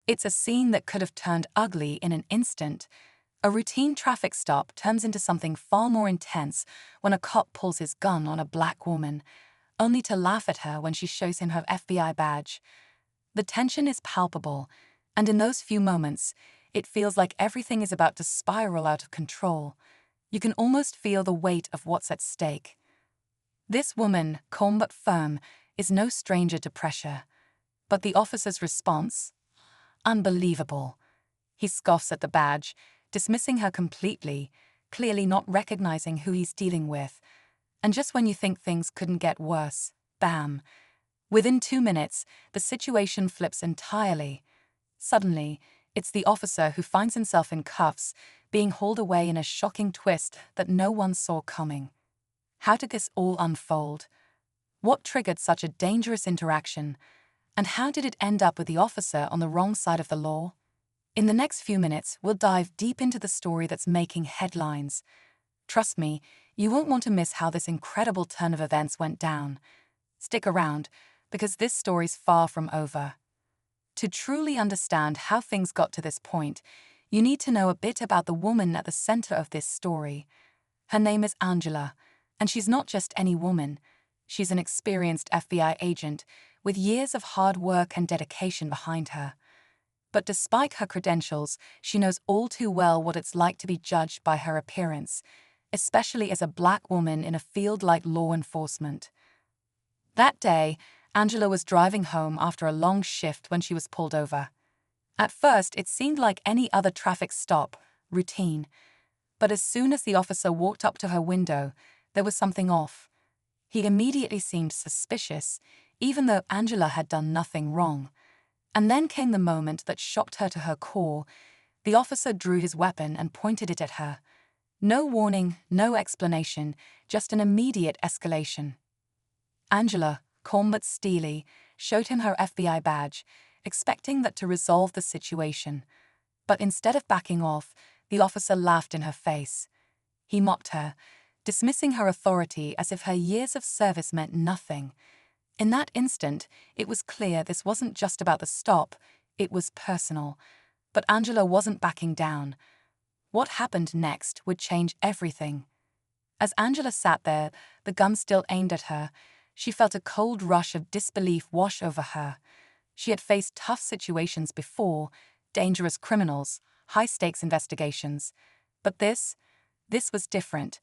It's a scene that could have turned ugly in an instant. A routine traffic stop turns into something far more intense when a cop pulls his gun on a black woman, only to laugh at her when she shows him her FBI badge. The tension is palpable, and in those few moments, it feels like everything is about to spiral out of control. You can almost feel the weight of what's at stake. This woman, calm but firm, is no stranger to pressure. But the officer's response? Unbelievable. He scoffs at the badge, dismissing her completely, clearly not recognizing who he's dealing with. And just when you think things couldn't get worse, bam. Within 2 minutes, the situation flips entirely. Suddenly, it's the officer who finds himself in cuffs, being hauled away in a shocking twist that no one saw coming. How did this all unfold? What triggered such a dangerous interaction? And how did it end up with the officer on the wrong side of the law? In the next few minutes, we'll dive deep into the story that's making headlines. Trust me, you won't want to miss how this incredible turn of events went down. Stick around, because this story's far from over. To truly understand how things got to this point, you need to know a bit about the woman at the center of this story. Her name is Angela, and she's not just any woman. She's an experienced FBI agent with years of hard work and dedication behind her. But despite her credentials, she knows all too well what it's like to be judged by her appearance, especially as a black woman in a field like law enforcement. That day, Angela was driving home after a long shift when she was pulled over. At first, it seemed like any other traffic stop, routine. But as soon as the officer walked up to her window, there was something off. He immediately seemed suspicious, even though Angela had done nothing wrong. And then came the moment that shocked her to her core. The officer drew his weapon and pointed it at her. No warning, no explanation, just an immediate escalation. Angela, calm but steely, showed him her FBI badge, expecting that to resolve the situation. But instead of backing off, the officer laughed in her face. He mocked her, dismissing her authority as if her years of service meant nothing. In that instant, it was clear this wasn't just about the stop, it was personal. But Angela wasn't backing down. What happened next would change everything. As Angela sat there, the gun still aimed at her, she felt a cold rush of disbelief wash over her. She had faced tough situations before, dangerous criminals, high-stakes investigations. But this was different.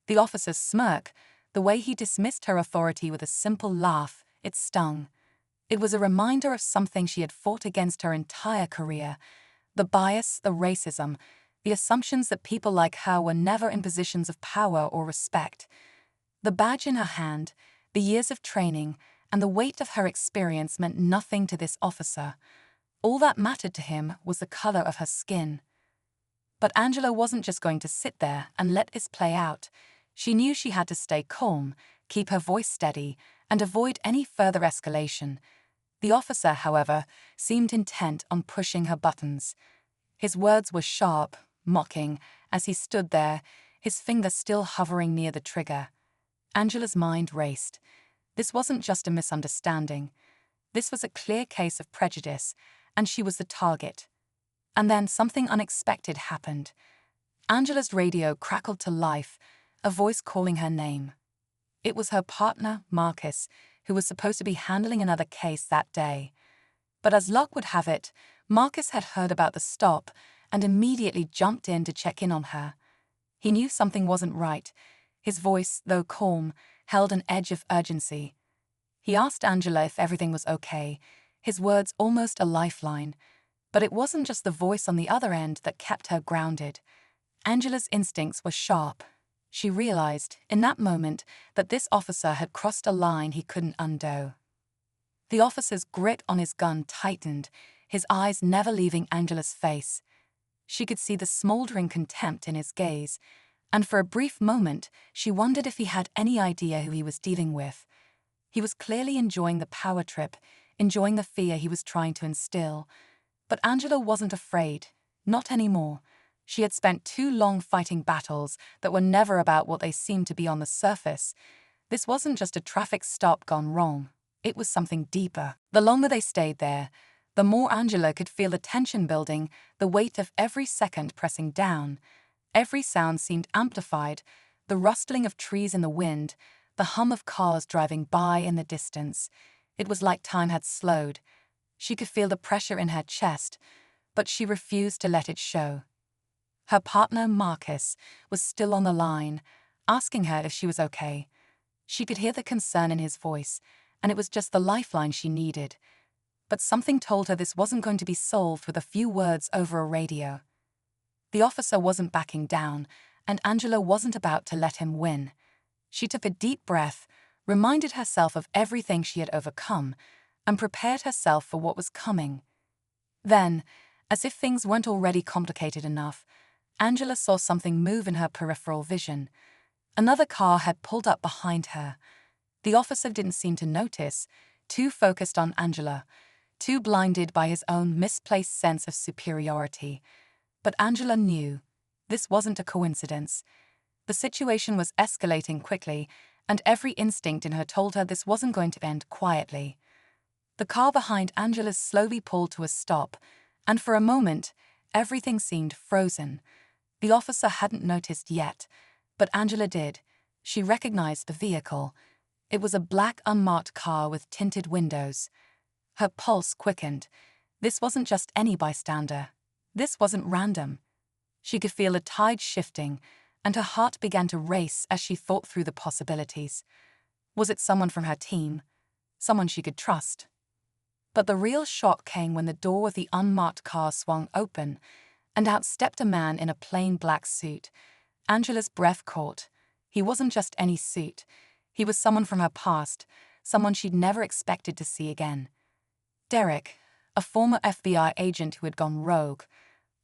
The officer's smirk, the way he dismissed her authority with a simple laugh, it stung. It was a reminder of something she had fought against her entire career. The bias, the racism, the assumptions that people like her were never in positions of power or respect. The badge in her hand, the years of training, and the weight of her experience meant nothing to this officer. All that mattered to him was the color of her skin. But Angela wasn't just going to sit there and let this play out. She knew she had to stay calm, keep her voice steady, and avoid any further escalation. The officer, however, seemed intent on pushing her buttons. His words were sharp, mocking, as he stood there, his finger still hovering near the trigger. Angela's mind raced. This wasn't just a misunderstanding. This was a clear case of prejudice, and she was the target. And then something unexpected happened. Angela's radio crackled to life, a voice calling her name. It was her partner, Marcus, who was supposed to be handling another case that day. But as luck would have it, Marcus had heard about the stop and immediately jumped in to check in on her. He knew something wasn't right. His voice, though calm, held an edge of urgency. He asked Angela if everything was okay, his words almost a lifeline. But it wasn't just the voice on the other end that kept her grounded. Angela's instincts were sharp. She realized, in that moment, that this officer had crossed a line he couldn't undo. The officer's grip on his gun tightened, his eyes never leaving Angela's face. She could see the smoldering contempt in his gaze, and for a brief moment, she wondered if he had any idea who he was dealing with. He was clearly enjoying the power trip, enjoying the fear he was trying to instill. But Angela wasn't afraid, not anymore. She had spent too long fighting battles that were never about what they seemed to be on the surface. This wasn't just a traffic stop gone wrong. It was something deeper. The longer they stayed there, The more Angela could feel the tension building, the weight of every second pressing down. Every sound seemed amplified, the rustling of trees in the wind, the hum of cars driving by in the distance. It was like time had slowed. She could feel the pressure in her chest, but she refused to let it show. Her partner, Marcus, was still on the line, asking her if she was okay. She could hear the concern in his voice, and it was just the lifeline she needed. But something told her this wasn't going to be solved with a few words over a radio. The officer wasn't backing down, and Angela wasn't about to let him win. She took a deep breath, reminded herself of everything she had overcome, and prepared herself for what was coming. Then, as if things weren't already complicated enough, Angela saw something move in her peripheral vision. Another car had pulled up behind her. The officer didn't seem to notice, too focused on Angela, too blinded by his own misplaced sense of superiority. But Angela knew this wasn't a coincidence. The situation was escalating quickly, and every instinct in her told her this wasn't going to end quietly. The car behind Angela slowly pulled to a stop, and for a moment, everything seemed frozen. The officer hadn't noticed yet, but Angela did. She recognized the vehicle. It was a black unmarked car with tinted windows. Her pulse quickened. This wasn't just any bystander. This wasn't random. She could feel a tide shifting, and her heart began to race as she thought through the possibilities. Was it someone from her team? Someone she could trust? But the real shock came when the door of the unmarked car swung open, and out stepped a man in a plain black suit. Angela's breath caught. He wasn't just any suit. He was someone from her past, someone she'd never expected to see again. Derek, a former FBI agent who had gone rogue.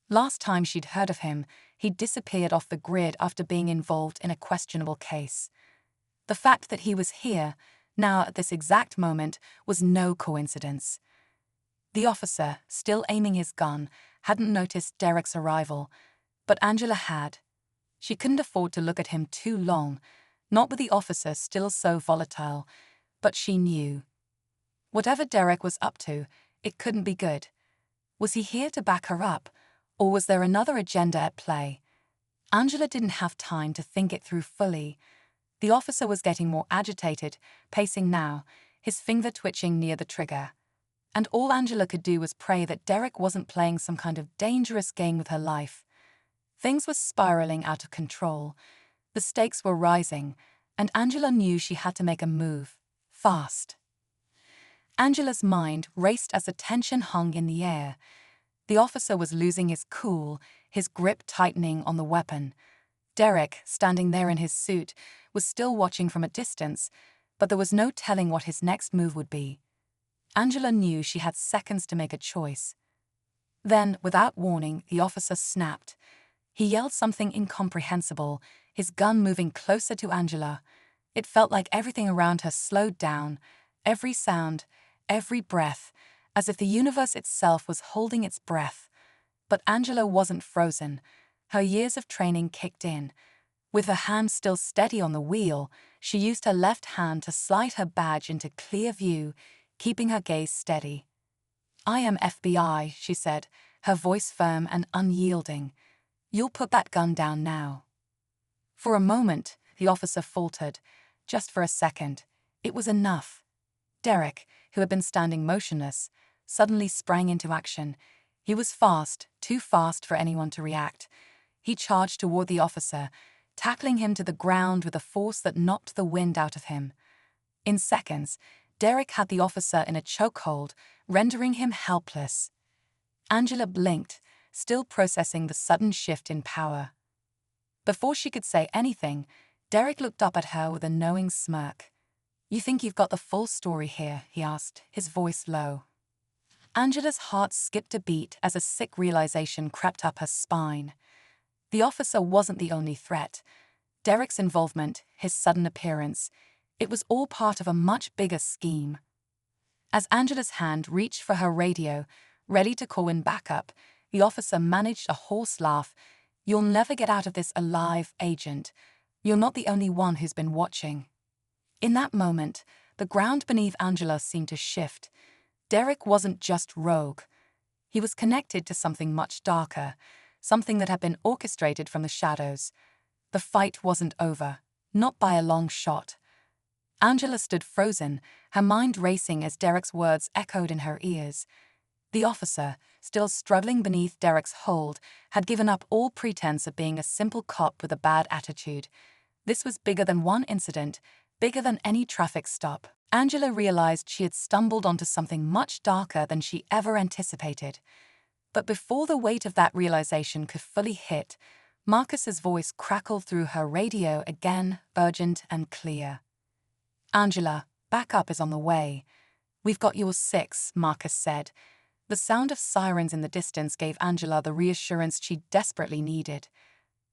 Last time she'd heard of him, he'd disappeared off the grid after being involved in a questionable case. The fact that he was here, now at this exact moment, was no coincidence. The officer, still aiming his gun, hadn't noticed Derek's arrival, but Angela had. She couldn't afford to look at him too long, not with the officer still so volatile, but she knew. Whatever Derek was up to, it couldn't be good. Was he here to back her up, or was there another agenda at play? Angela didn't have time to think it through fully. The officer was getting more agitated, pacing now, his finger twitching near the trigger. And all Angela could do was pray that Derek wasn't playing some kind of dangerous game with her life. Things were spiraling out of control. The stakes were rising, and Angela knew she had to make a move, fast. Angela's mind raced as the tension hung in the air. The officer was losing his cool, his grip tightening on the weapon. Derek, standing there in his suit, was still watching from a distance, but there was no telling what his next move would be. Angela knew she had seconds to make a choice. Then, without warning, the officer snapped. He yelled something incomprehensible, his gun moving closer to Angela. It felt like everything around her slowed down, every sound, every breath, as if the universe itself was holding its breath. But Angela wasn't frozen. Her years of training kicked in. With her hand still steady on the wheel, she used her left hand to slide her badge into clear view, keeping her gaze steady. "I am FBI," she said, her voice firm and unyielding. "You'll put that gun down now." For a moment, the officer faltered. Just for a second. It was enough. Derek, who had been standing motionless, suddenly sprang into action. He was fast, too fast for anyone to react. He charged toward the officer, tackling him to the ground with a force that knocked the wind out of him. In seconds, Derek had the officer in a chokehold, rendering him helpless. Angela blinked, still processing the sudden shift in power. Before she could say anything, Derek looked up at her with a knowing smirk. "You think you've got the full story here?" he asked, his voice low. Angela's heart skipped a beat as a sick realization crept up her spine. The officer wasn't the only threat. Derek's involvement, his sudden appearance, it was all part of a much bigger scheme. As Angela's hand reached for her radio, ready to call in backup, the officer managed a hoarse laugh. "You'll never get out of this alive, Agent. You're not the only one who's been watching." In that moment, the ground beneath Angela seemed to shift. Derek wasn't just rogue. He was connected to something much darker, something that had been orchestrated from the shadows. The fight wasn't over, not by a long shot. Angela stood frozen, her mind racing as Derek's words echoed in her ears. The officer, still struggling beneath Derek's hold, had given up all pretense of being a simple cop with a bad attitude. This was bigger than one incident, bigger than any traffic stop. Angela realized she had stumbled onto something much darker than she ever anticipated. But before the weight of that realization could fully hit, Marcus's voice crackled through her radio again, urgent and clear. "Angela, backup is on the way. We've got yours 6, Marcus said. The sound of sirens in the distance gave Angela the reassurance she desperately needed.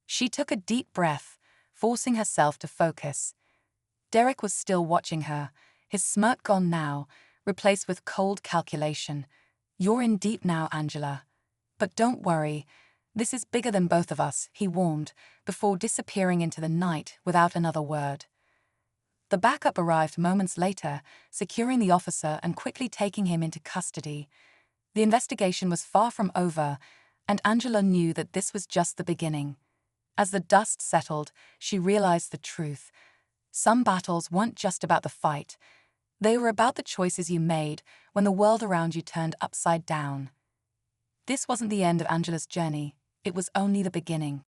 She took a deep breath, forcing herself to focus. Derek was still watching her, his smirk gone now, replaced with cold calculation. "You're in deep now, Angela. But don't worry. This is bigger than both of us," he warned, before disappearing into the night without another word. The backup arrived moments later, securing the officer and quickly taking him into custody. The investigation was far from over, and Angela knew that this was just the beginning. As the dust settled, she realized the truth. Some battles weren't just about the fight. They were about the choices you made when the world around you turned upside down. This wasn't the end of Angela's journey. It was only the beginning.